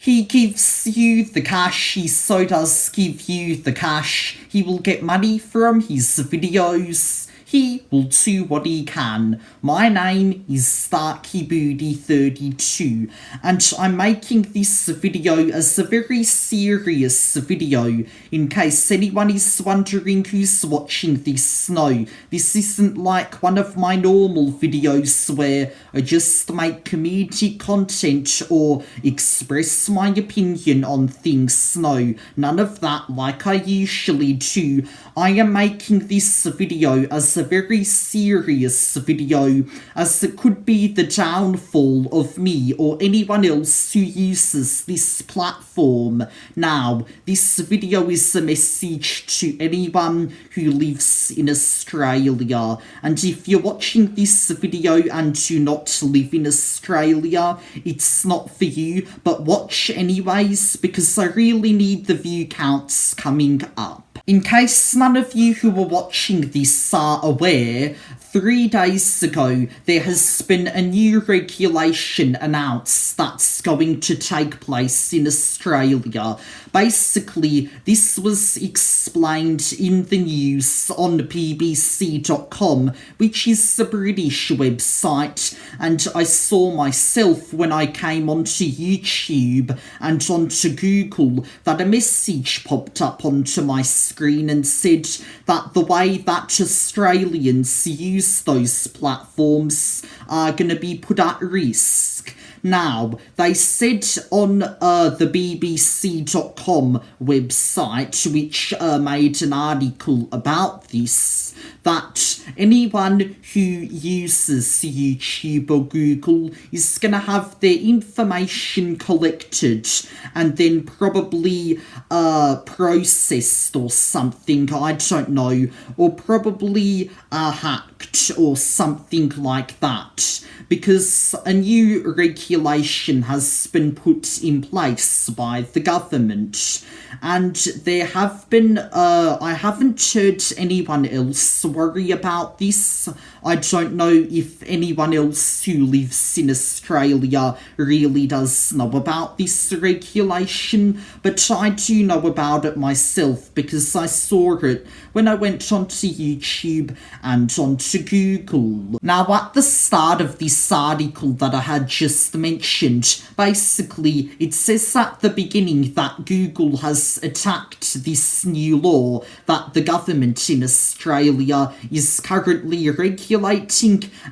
He gives you the cash, he so does give you the cash. He will get money from his videos. He will do what he can. My name is StarkyBooty32 and I'm making this video as a very serious video. In case anyone is wondering who's watching this, no, this isn't like one of my normal videos where I just make comedic content or express my opinion on things. No, none of that like I usually do. I am making this video as a very serious video, as it could be the downfall of me or anyone else who uses this platform. Now, this video is a message to anyone who lives in Australia, and if you're watching this video and do not live in Australia, it's not for you, but watch anyways, because I really need the view counts coming up. In case none of you who are watching this are aware, 3 days ago there has been a new regulation announced that's going to take place in Australia. Basically, this was explained in the news on bbc.com, which is a British website, and I saw myself when I came onto YouTube and onto Google that a message popped up onto my screen and said that the way that Australians use those platforms are going to be put at risk. Now, they said on the bbc.com website, which made an article about this, that anyone who uses YouTube or Google is going to have their information collected and then probably processed or something, I don't know, or probably hacked or something like that, because a new regulation has been put in place by the government, and there have been, I haven't heard anyone else worry about this. I don't know if anyone else who lives in Australia really does know about this regulation, but I do know about it myself because I saw it when I went onto YouTube and onto Google. Now, at the start of this article that I had just mentioned, basically it says at the beginning that Google has attacked this new law that the government in Australia is currently regulating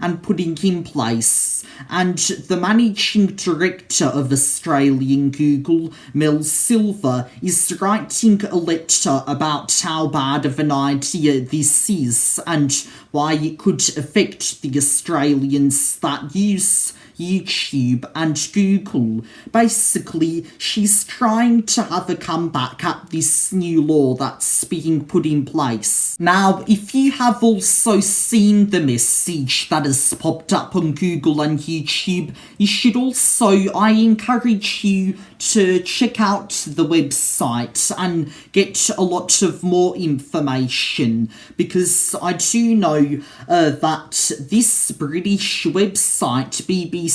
and putting in place, and the managing director of Australian Google, Mel Silver, is writing a letter about how bad of an idea this is and why it could affect the Australians that use YouTube and Google. Basically, she's trying to have a comeback at this new law that's being put in place. Now, if you have also seen the message that has popped up on Google and YouTube, you should also, I encourage you to check out the website and get a lot of more information, because I do know that this British website, bbc.com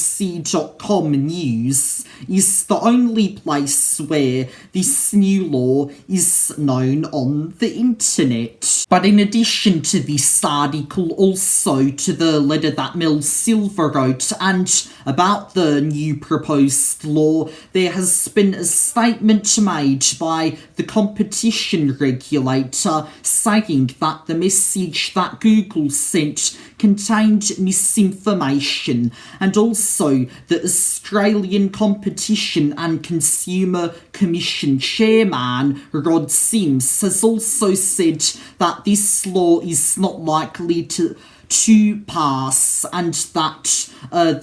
News, is the only place where this new law is known on the internet. But in addition to this article, also to the letter that Mel Silver wrote and about the new proposed law, there has been a statement made by the competition regulator saying that the message that Google sent contained misinformation, and also the Australian Competition and Consumer Commission chairman Rod Sims has also said that this law is not likely to pass, and that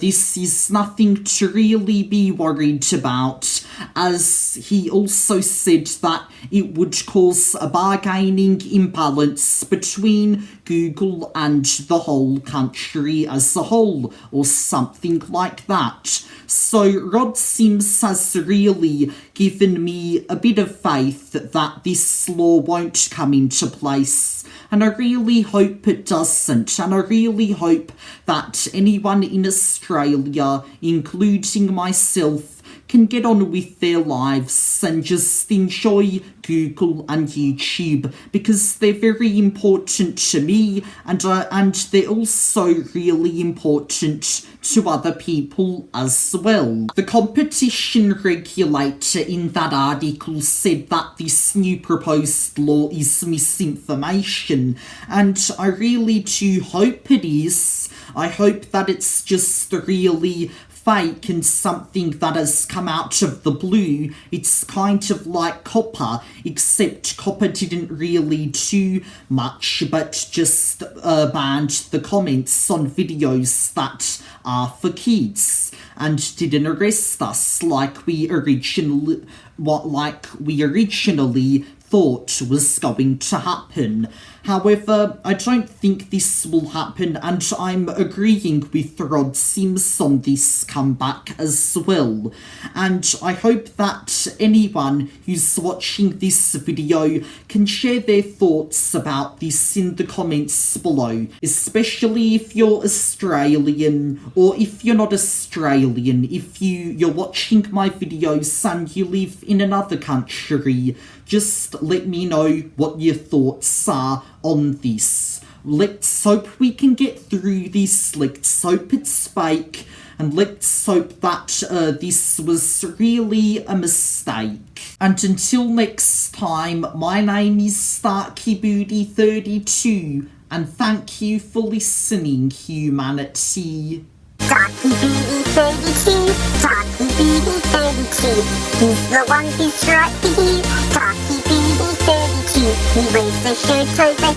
this is nothing to really be worried about, as he also said that it would cause a bargaining imbalance between Google and the whole country as a whole, or something like that. So Rod Sims has really given me a bit of faith that this law won't come into place, and I really hope it doesn't, and I really hope that anyone in Australia, including myself, can get on with their lives and just enjoy Google and YouTube, because they're very important to me, and they're also really important to other people as well. The competition regulator in that article said that this new proposed law is misinformation, and I really do hope it is. I hope that it's just really fake and something that has come out of the blue. It's kind of like Copper, except Copper didn't really do much but just banned the comments on videos that are for kids and didn't arrest us like we originally thought was going to happen. However, I don't think this will happen, and I'm agreeing with Rod Sims on this comeback as well. And I hope that anyone who's watching this video can share their thoughts about this in the comments below, especially if you're Australian, or if you're not Australian, if you're watching my videos and you live in another country. Just let me know what your thoughts are on this. Let's hope we can get through this. Let's hope it's fake. And let's hope that this was really a mistake. And until next time, my name is StarkyBooty32. And thank you for listening, humanity. StarkyBooty32, StarkyBooty32. He's the one who's right here. StarkyBooty32. He wears a shirt over